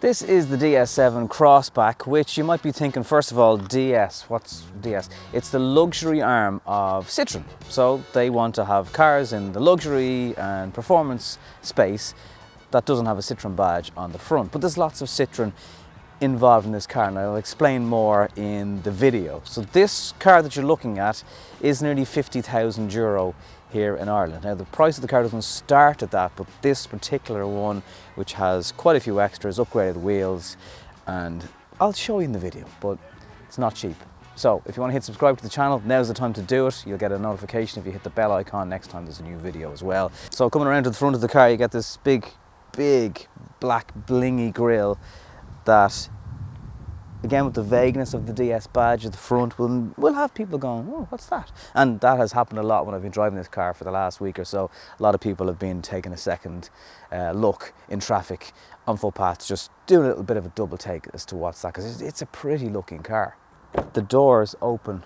This is the DS7 Crossback, which you might be thinking, first of all, DS, what's DS? It's the luxury arm of Citroën. So they want to have cars in the luxury and performance space that doesn't have a Citroën badge on the front. But there's lots of Citroën involved in this car, and I'll explain more in the video. So this car that you're looking at is nearly €50,000 here in Ireland. Now the price of the car doesn't start at that, but this particular one, which has quite a few extras, upgraded wheels, and I'll show you in the video, but it's not cheap. So if you want to hit subscribe to the channel, now's the time to do it. You'll get a notification if you hit the bell icon next time there's a new video as well. So coming around to the front of the car, you get this big black blingy grille that, again, with the vagueness of the DS badge at the front, will have people going, oh, what's that? And that has happened a lot when I've been driving this car for the last week or so. A lot of people have been taking a second look in traffic on footpaths, just doing a little bit of a double take as to what's that, because it's a pretty looking car. The doors open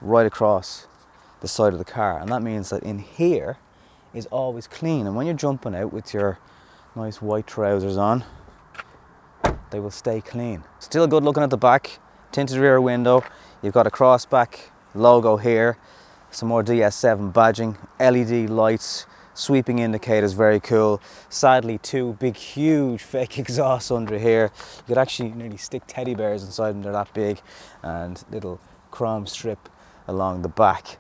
right across the side of the car, and that means that in here is always clean. And when you're jumping out with your nice white trousers on, they will stay clean. Still good looking at the back, tinted rear window. You've got a Crossback logo here, some more DS7 badging, LED lights, sweeping indicators, very cool. Sadly, two big, huge fake exhausts under here. You could actually nearly stick teddy bears inside them, they're that big, and little chrome strip along the back.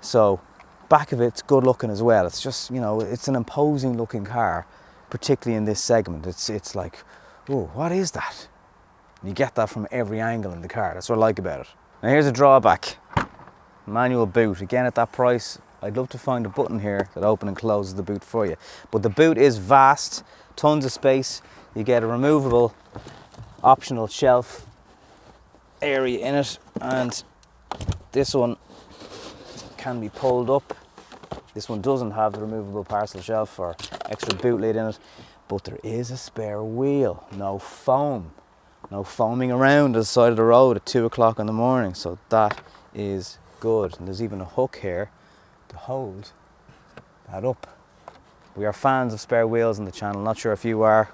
So, back of it's good looking as well. It's just, you know, it's an imposing looking car, particularly in this segment. It's like, oh, what is that? You get that from every angle in the car. That's what I like about it. Now here's a drawback. Manual boot. Again, at that price, I'd love to find a button here that opens and closes the boot for you. But the boot is vast, tons of space. You get a removable optional shelf area in it, and this one can be pulled up. This one doesn't have the removable parcel shelf or extra boot lid in it. But there is a spare wheel, no foam, no foaming around the side of the road at 2 o'clock in the morning, so that is good. And there's even a hook here to hold that up. We are fans of spare wheels on the channel, not sure if you are,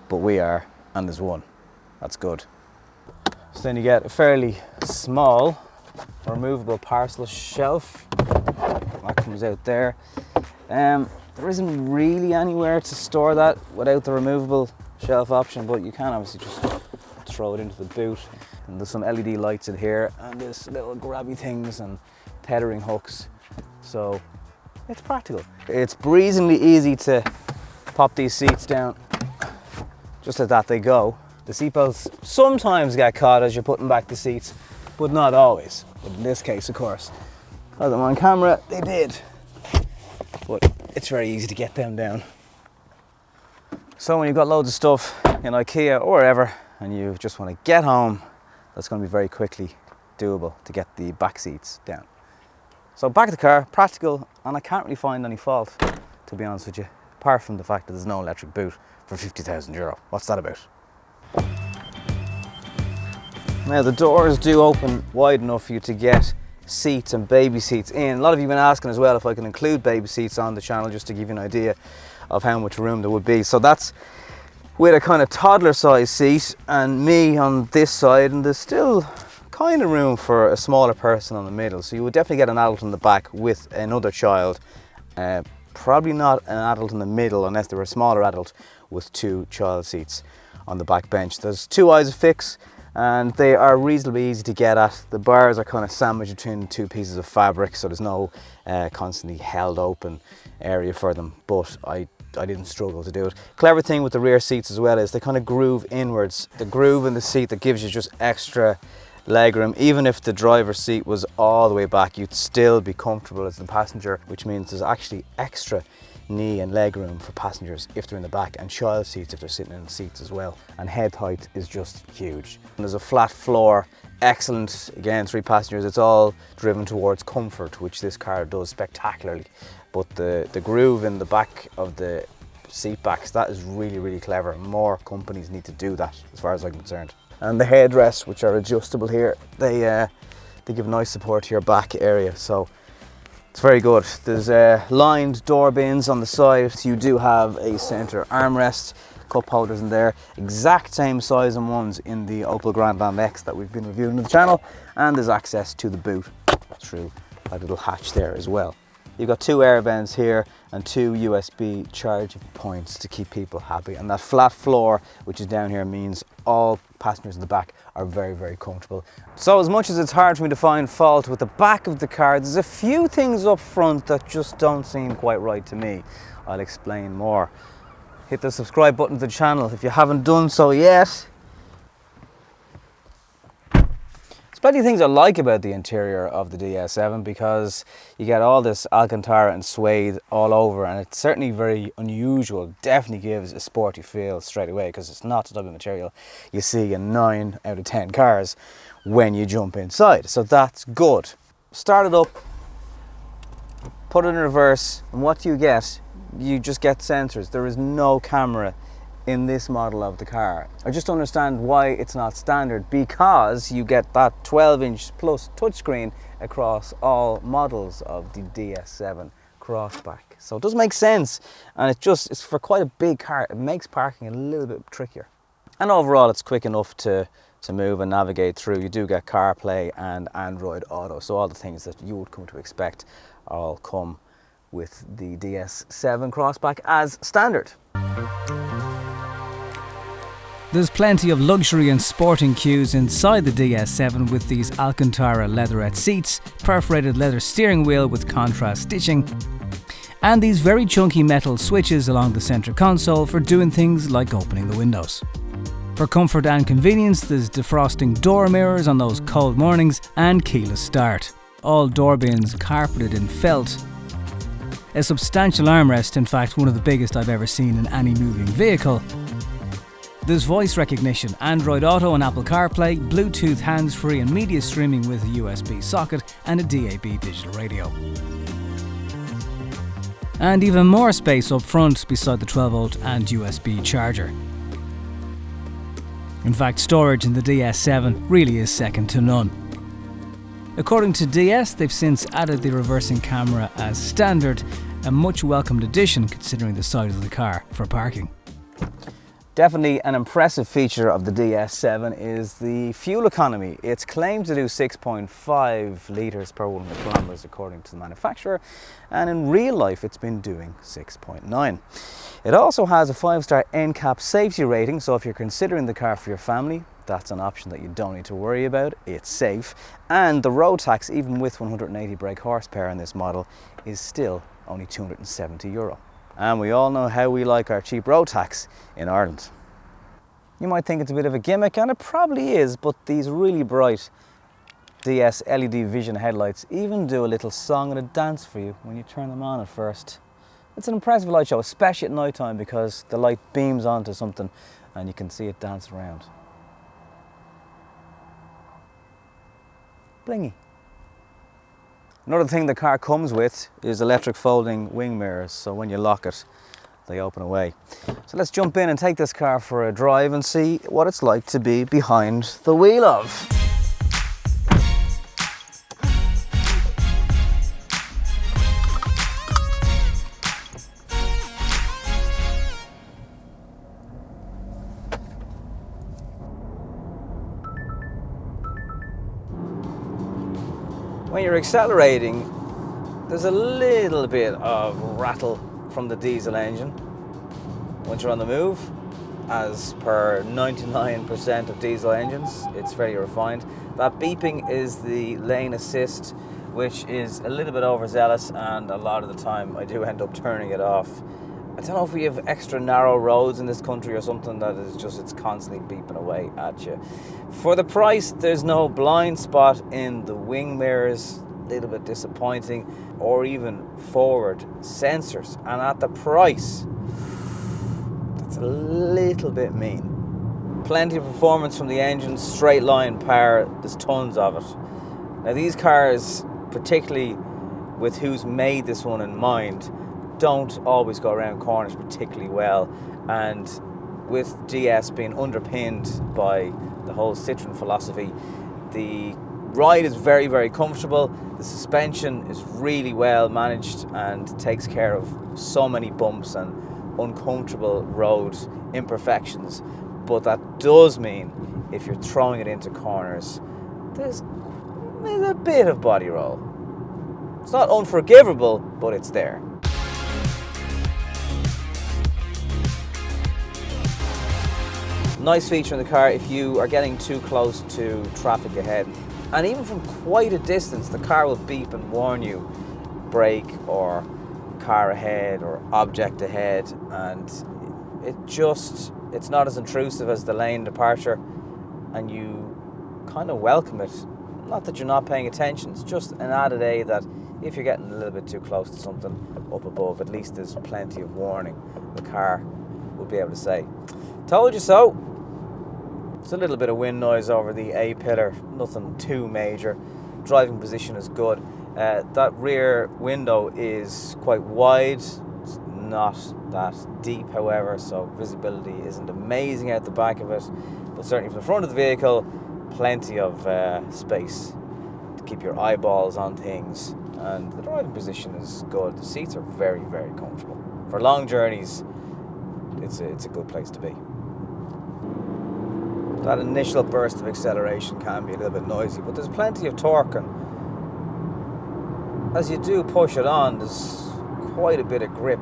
but we are, and there's one. That's good. So then you get a fairly small removable parcel shelf. That comes out there. There isn't really anywhere to store that without the removable shelf option, but you can obviously just throw it into the boot. And there's some LED lights in here, and there's little grabby things and tethering hooks, so it's practical. It's breezingly easy to pop these seats down. Just like that they go. The seatbelts sometimes get caught as you're putting back the seats, but not always. But in this case, of course, as I'm on camera, they did. But it's very easy to get them down. So when you've got loads of stuff in IKEA or wherever, and you just want to get home, that's going to be very quickly doable to get the back seats down. So back of the car, practical, and I can't really find any fault, to be honest with you, apart from the fact that there's no electric boot for €50,000. What's that about? Now the doors do open wide enough for you to get seats and baby seats in. A lot of you have been asking as well if I can include baby seats on the channel, just to give you an idea of how much room there would be. So that's with a kind of toddler size seat and me on this side, and there's still kind of room for a smaller person on the middle. So you would definitely get an adult in the back with another child. Probably not an adult in the middle unless they were a smaller adult with two child seats on the back bench. There's two Isofix, and they are reasonably easy to get at. The bars are kind of sandwiched between the two pieces of fabric, so there's no constantly held open area for them, but I didn't struggle to do it. Clever thing with the rear seats as well is they kind of groove inwards. The groove in the seat that gives you just extra legroom. Even if the driver's seat was all the way back, you'd still be comfortable as the passenger, which means there's actually extra knee and leg room for passengers if they're in the back, and child seats if they're sitting in the seats as well. And head height is just huge. And there's a flat floor, excellent, again, 3 passengers. It's all driven towards comfort, which this car does spectacularly. But the groove in the back of the seat backs, that is really clever. More companies need to do that as far as I'm concerned. And the headrests, which are adjustable here, they give nice support to your back area, so it's very good. There's lined door bins on the side. You do have a center armrest. cup holders in there, exact same size and ones in the Opel Grandland X that we've been reviewing on the channel, and there's access to the boot through a little hatch there as well. You've got 2 air vents here and 2 USB charging points to keep people happy, and that flat floor which is down here means all passengers in the back are very, very comfortable. So as much as it's hard for me to find fault with the back of the car, there's a few things up front that just don't seem quite right to me. I'll explain more. Hit the subscribe button to the channel if you haven't done so yet. There's plenty of things I like about the interior of the DS7 because you get all this Alcantara and suede all over, and it's certainly very unusual. Definitely gives a sporty feel straight away because it's not the type of material you see in 9 out of 10 cars when you jump inside. So that's good. Start it up, put it in reverse, and what do you get? You just get sensors. There is no camera in this model of the car. I just don't understand why it's not standard, because you get that 12-inch plus touchscreen across all models of the DS7 Crossback. So it doesn't make sense, and it's for quite a big car. It makes parking a little bit trickier. And overall it's quick enough to move and navigate through. You do get CarPlay and Android Auto, so all the things that you would come to expect all come with the DS7 Crossback as standard. There's plenty of luxury and sporting cues inside the DS7 with these Alcantara leatherette seats, perforated leather steering wheel with contrast stitching, and these very chunky metal switches along the centre console for doing things like opening the windows. For comfort and convenience, there's defrosting door mirrors on those cold mornings and keyless start. All door bins carpeted in felt. A substantial armrest, in fact one of the biggest I've ever seen in any moving vehicle. There's voice recognition, Android Auto and Apple CarPlay, Bluetooth hands-free and media streaming with a USB socket and a DAB digital radio. And even more space up front beside the 12-volt and USB charger. In fact, storage in the DS7 really is second to none. According to DS, they've since added the reversing camera as standard, a much welcomed addition considering the size of the car for parking. Definitely an impressive feature of the DS7 is the fuel economy. It's claimed to do 6.5 litres per 100 kilometres according to the manufacturer, and in real life it's been doing 6.9. It also has a 5-star NCAP safety rating, so if you're considering the car for your family, that's an option that you don't need to worry about. It's safe, and the road tax, even with 180 brake horsepower in this model, is still only €270. And we all know how we like our cheap road tax in Ireland. You might think it's a bit of a gimmick, and it probably is, but these really bright DS LED vision headlights even do a little song and a dance for you when you turn them on at first. It's an impressive light show, especially at night time, because the light beams onto something and you can see it dance around. Blingy. Another thing the car comes with is electric folding wing mirrors, so when you lock it, they open away. So let's jump in and take this car for a drive and see what it's like to be behind the wheel of. When you're accelerating, there's a little bit of rattle from the diesel engine once you're on the move. As per 99% of diesel engines, it's very refined. That beeping is the lane assist, which is a little bit overzealous, and a lot of the time I do end up turning it off. I don't know if we have extra narrow roads in this country or something that is just, it's constantly beeping away at you. For the price, there's no blind spot in the wing mirrors, a little bit disappointing, or even forward sensors. And at the price, that's a little bit mean. Plenty of performance from the engine, straight line power, there's tons of it. Now these cars, particularly with who's made this one in mind, don't always go around corners particularly well, and with DS being underpinned by the whole Citroen philosophy, the ride is very, very comfortable. The suspension is really well managed and takes care of so many bumps and uncomfortable road imperfections, but that does mean if you're throwing it into corners, there's a bit of body roll. It's not unforgivable, but it's there. Nice feature in the car if you are getting too close to traffic ahead, and even from quite a distance the car will beep and warn you, brake or car ahead or object ahead, and it's not as intrusive as the lane departure, and you kind of welcome it. Not that you're not paying attention, it's just an added aid that if you're getting a little bit too close to something up above, at least there's plenty of warning. The car will be able to say, "Told you so." It's a little bit of wind noise over the A-pillar, nothing too major. Driving position is good. That rear window is quite wide. It's not that deep, however, so visibility isn't amazing out the back of it. But certainly from the front of the vehicle, plenty of space to keep your eyeballs on things. And the driving position is good. The seats are very, very comfortable. For long journeys, it's a good place to be. That initial burst of acceleration can be a little bit noisy, but there's plenty of torque, and as you do push it on, there's quite a bit of grip.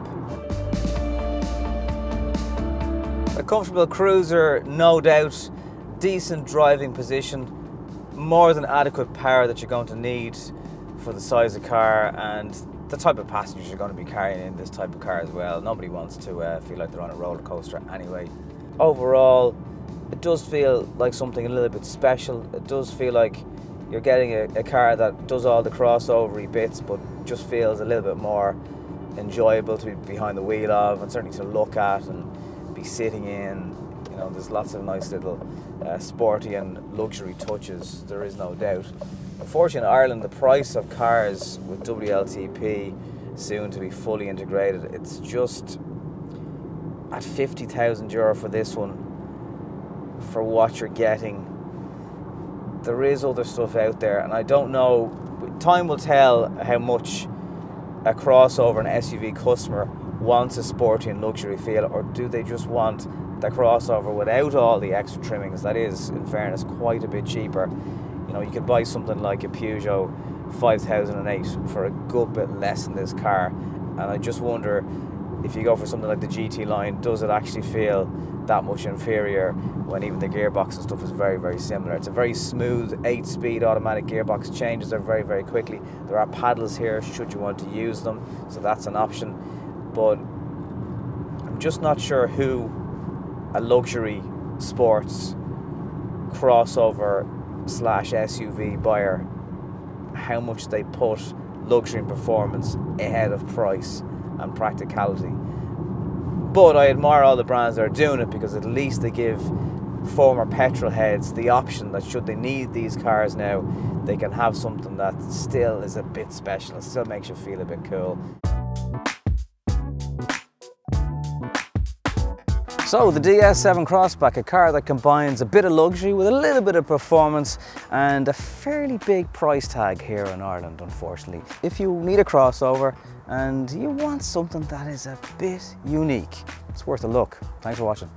A comfortable cruiser, no doubt. Decent driving position, more than adequate power that you're going to need for the size of car and the type of passengers you're going to be carrying in this type of car as well. Nobody wants to feel like they're on a roller coaster anyway. Overall, it does feel like something a little bit special. It does feel like you're getting a car that does all the crossover-y bits, but just feels a little bit more enjoyable to be behind the wheel of, and certainly to look at and be sitting in. You know, there's lots of nice little sporty and luxury touches, there is no doubt. Unfortunately, in Ireland, the price of cars with WLTP soon to be fully integrated, it's just at €50,000 for this one, for what you're getting. There is other stuff out there, and I don't know, time will tell how much a crossover and SUV customer wants a sporty and luxury feel, or do they just want the crossover without all the extra trimmings. That is, in fairness, quite a bit cheaper. You know, you could buy something like a Peugeot 5008 for a good bit less than this car, and I just wonder if you go for something like the GT line, does it actually feel that much inferior when even the gearbox and stuff is very, very similar? It's a very smooth 8-speed automatic gearbox, changes there very, very quickly. There are paddles here should you want to use them, so that's an option. But I'm just not sure who a luxury sports crossover slash SUV buyer, how much they put luxury and performance ahead of price and practicality. But I admire all the brands that are doing it, because at least they give former petrol heads the option that should they need these cars now, they can have something that still is a bit special, it still makes you feel a bit cool. So the DS7 Crossback, a car that combines a bit of luxury with a little bit of performance and a fairly big price tag here in Ireland, unfortunately. If you need a crossover and you want something that is a bit unique, it's worth a look. Thanks for watching.